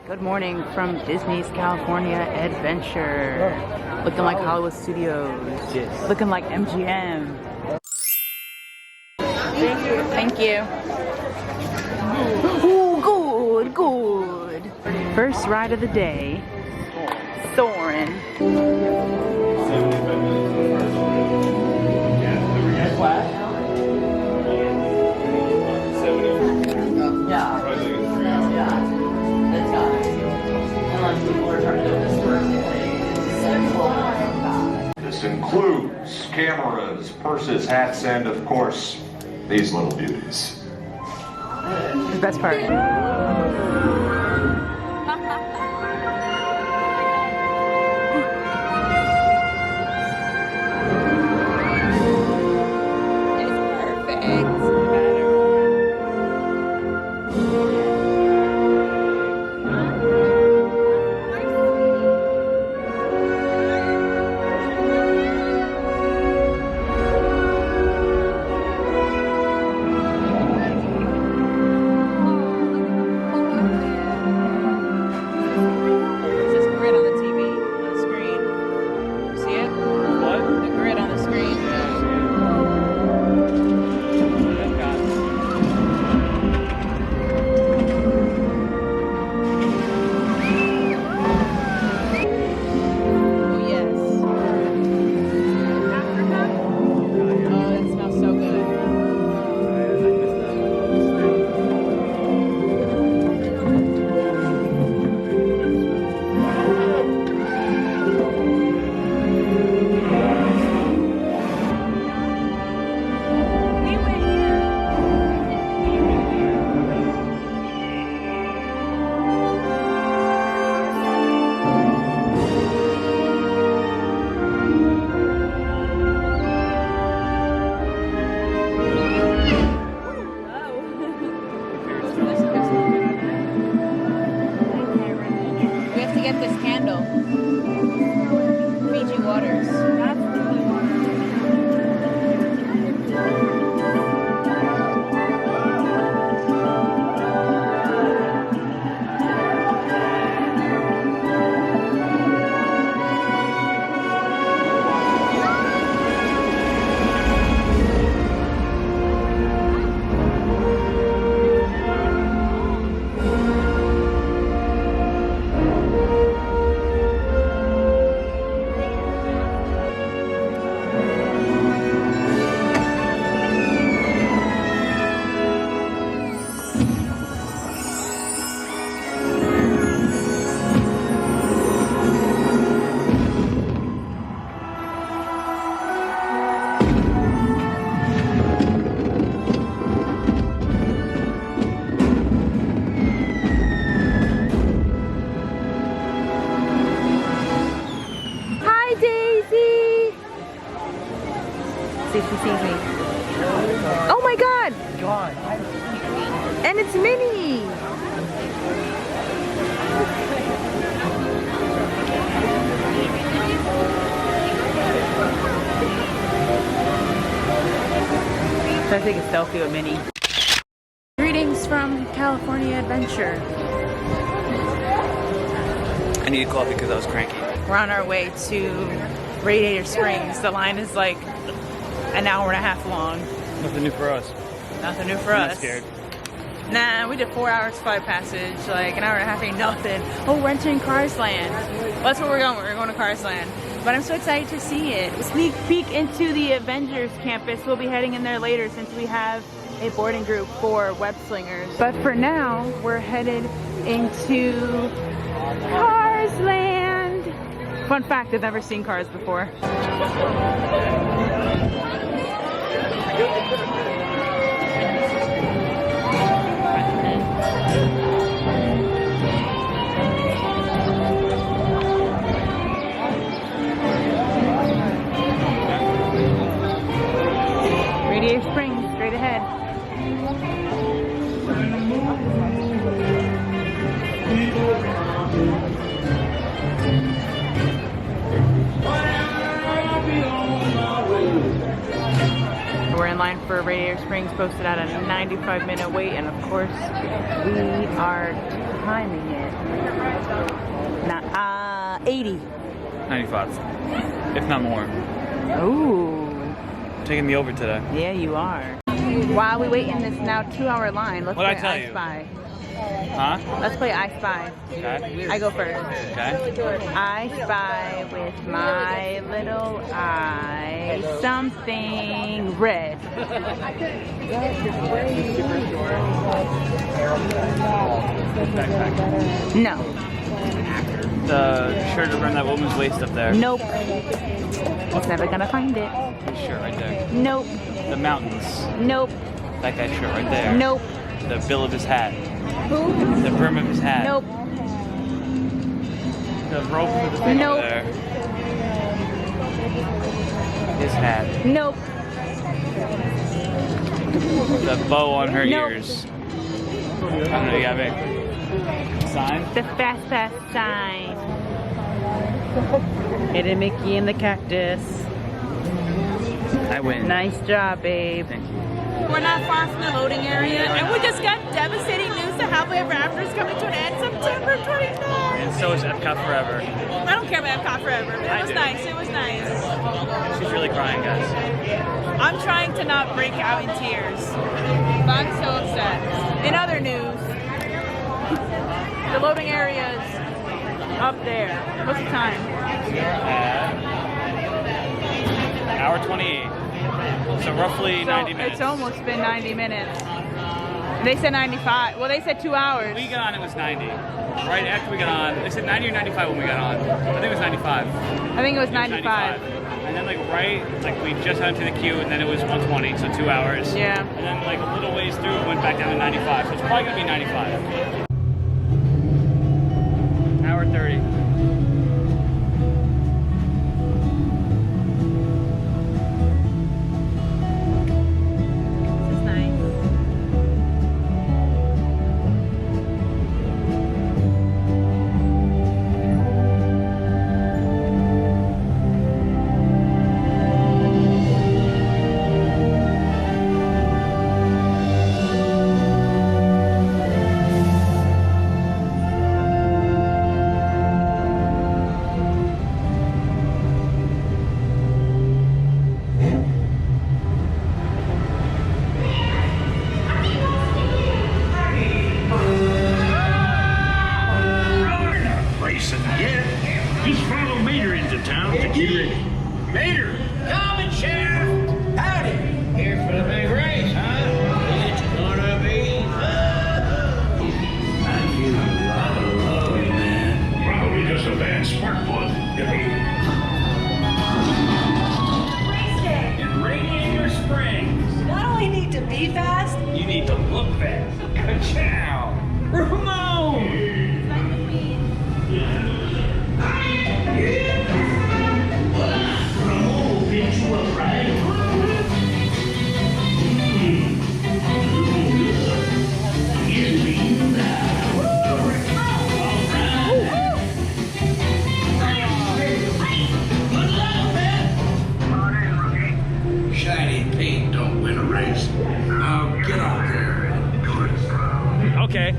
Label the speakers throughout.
Speaker 1: Good morning from Disney's California Adventure. Looking like Hollywood Studios.
Speaker 2: Yes.
Speaker 1: Looking like MGM. Thank you. Ooh, good, good. First ride of the day. Soarin'.
Speaker 3: This includes cameras, purses, hats, and of course, these little beauties.
Speaker 1: The best part. See if she sees me. Oh my god! And it's Minnie! Should I take a selfie with Minnie? Greetings from California Adventure.
Speaker 2: I needed coffee because I was cranky.
Speaker 1: We're on our way to Radiator Springs. The line is like an hour and a half long.
Speaker 2: Nothing new for us.
Speaker 1: Nothing new for
Speaker 2: I'm
Speaker 1: us.
Speaker 2: not scared.
Speaker 1: Nah, we did 4 hours flight passage. Like an hour and a half ain't nothing. Oh, we're entering Cars Land. Well, that's where we're going. We're going to Cars Land. But I'm so excited to see it. A sneak peek into the Avengers campus. We'll be heading in there later since we have a boarding group for web slingers. But for now, we're headed into Cars Land. Fun fact, I've never seen Cars before. Radiator Springs, straight ahead. We're in line for Radiator Springs, posted at a 95-minute wait, and of course, we are timing it. 80.
Speaker 2: 95. If not more.
Speaker 1: Ooh.
Speaker 2: Taking the over today.
Speaker 1: Yeah, you are. While we wait in this now 2-hour line, let's
Speaker 2: What'd I
Speaker 1: play
Speaker 2: tell
Speaker 1: I
Speaker 2: you?
Speaker 1: Spy.
Speaker 2: Huh?
Speaker 1: Let's play I Spy.
Speaker 2: Okay.
Speaker 1: I go first.
Speaker 2: Okay.
Speaker 1: I spy with my little eye something red. No.
Speaker 2: The shirt around that woman's waist up there.
Speaker 1: Nope. It's never gonna find it.
Speaker 2: His shirt right there.
Speaker 1: Nope.
Speaker 2: The mountains.
Speaker 1: Nope.
Speaker 2: That guy's shirt right there.
Speaker 1: Nope.
Speaker 2: The bill of his hat.
Speaker 1: Who?
Speaker 2: The brim of his hat.
Speaker 1: Nope.
Speaker 2: The rope of the thing
Speaker 1: Nope.
Speaker 2: over there. His hat.
Speaker 1: Nope.
Speaker 2: The bow on her
Speaker 1: Nope.
Speaker 2: ears. I don't know, you got me. Sign?
Speaker 1: The fast pass sign. Hidden Mickey in the cactus.
Speaker 2: I win.
Speaker 1: Nice job, babe.
Speaker 2: Thank you.
Speaker 1: We're not far from the loading area, and we just got devastating news that Happily Ever After is coming to an end September 23rd.
Speaker 2: And so is Epcot Forever.
Speaker 1: I don't care about Epcot Forever, but it was nice. It was nice.
Speaker 2: She's really crying, guys.
Speaker 1: I'm trying to not break out in tears, but I'm so upset. In other news, the loading area is up there. What's the time?
Speaker 2: Hour 28. So roughly 90 minutes.
Speaker 1: It's almost been 90 minutes. They said 95. Well, they said 2 hours.
Speaker 2: When we got on, it was 90. Right after we got on, they said 90 or 95 when we got on. I think it was 95.
Speaker 1: I think it was 95.
Speaker 2: And then we just got into the queue, and then it was 120, so 2 hours.
Speaker 1: Yeah.
Speaker 2: And then a little ways through, it went back down to 95. So it's probably gonna be 95. Hour 30.
Speaker 1: This is nice.
Speaker 4: Just follow Mater into town to get ready. Mater!
Speaker 5: Coming, Sheriff! Howdy! Here for the big race, huh? It's gonna be
Speaker 4: Thank you, lovely man. Probably just a bad spark plug. In Radiator Springs,
Speaker 6: Not only need to be fast,
Speaker 4: you need to look fast. Ka-chow! Ramon! Ramon picked you up, right? Here's to you now. All right. Shiny paint don't win a race. Now get out there.
Speaker 2: Okay.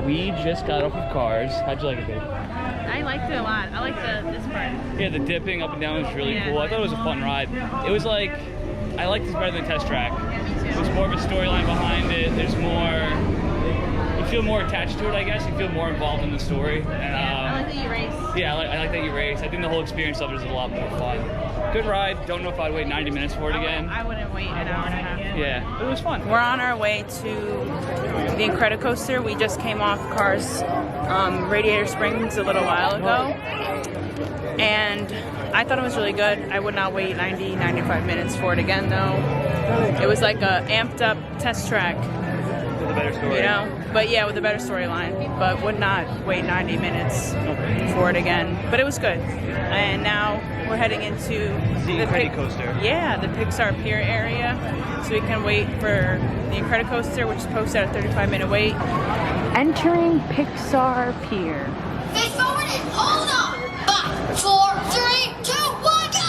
Speaker 2: We just got off of Cars. How'd you like it, babe?
Speaker 1: I liked it a lot. I like this part.
Speaker 2: Yeah, the dipping up and down was really
Speaker 1: Yeah.
Speaker 2: cool. I thought it was a fun ride. It was like, I liked this better than Test Track.
Speaker 1: Yeah, me too.
Speaker 2: There's more of a storyline behind it. There's more, you feel more attached to it, I guess. You feel more involved in the story. And,
Speaker 1: I like that you race.
Speaker 2: yeah, I like that you race. I think the whole experience of it is a lot more fun. Good ride. Don't know if I'd wait 90 minutes for it again.
Speaker 1: I wouldn't wait an hour and a half.
Speaker 2: Yeah, but it was fun.
Speaker 1: We're on our way to the Incredicoaster. We just came off Cars Radiator Springs a little while ago. And I thought it was really good. I would not wait 90, 95 minutes for it again though. It was like a amped up test track.
Speaker 2: With a better story.
Speaker 1: You know? But yeah, with a better storyline. But would not wait 90 minutes for it again. But it was good. And now we're heading into
Speaker 2: The Incredicoaster.
Speaker 1: Yeah, the Pixar Pier area. So we can wait for the Incredicoaster, which is posted at a 35-minute wait. Entering Pixar Pier.
Speaker 7: Face forward and hold on. 5, 4, 3, 2, 1, go!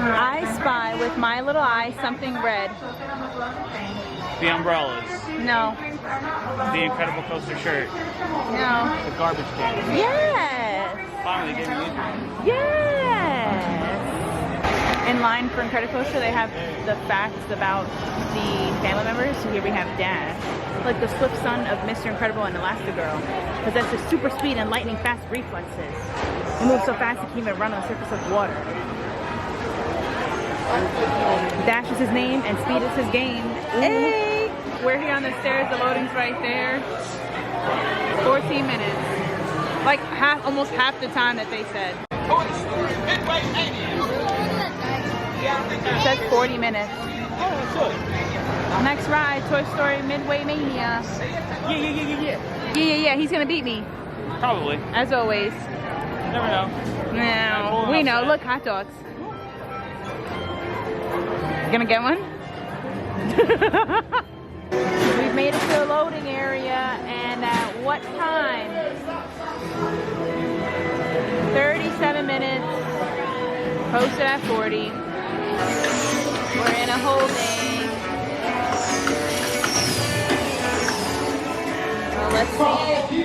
Speaker 1: I spy with my little eye something red.
Speaker 2: The umbrellas.
Speaker 1: No.
Speaker 2: The Incredible Coaster shirt.
Speaker 1: No.
Speaker 2: The garbage can.
Speaker 1: Yes.
Speaker 2: Finally, they gave me these.
Speaker 1: Yes. In line for Incredicoaster, they have the facts about the family members. So here we have Dash, like the swift son of Mr. Incredible and Elastigirl, possesses super speed and lightning fast reflexes. He moves so fast he can even run on the surface of water. Dash is his name and speed is his game. Hey! We're here on the stairs, the loading's right there. 14 minutes. Like almost half the time that they said. It says 40 minutes. Next ride, Toy Story Midway Mania. Yeah. He's gonna beat me.
Speaker 2: Probably.
Speaker 1: As always.
Speaker 2: Never know.
Speaker 1: No, we know. Look, hot dogs. You gonna get one? We've made it to the loading area, and at what time? 37 minutes. Posted at 40. We're in a holding. Well, let's see.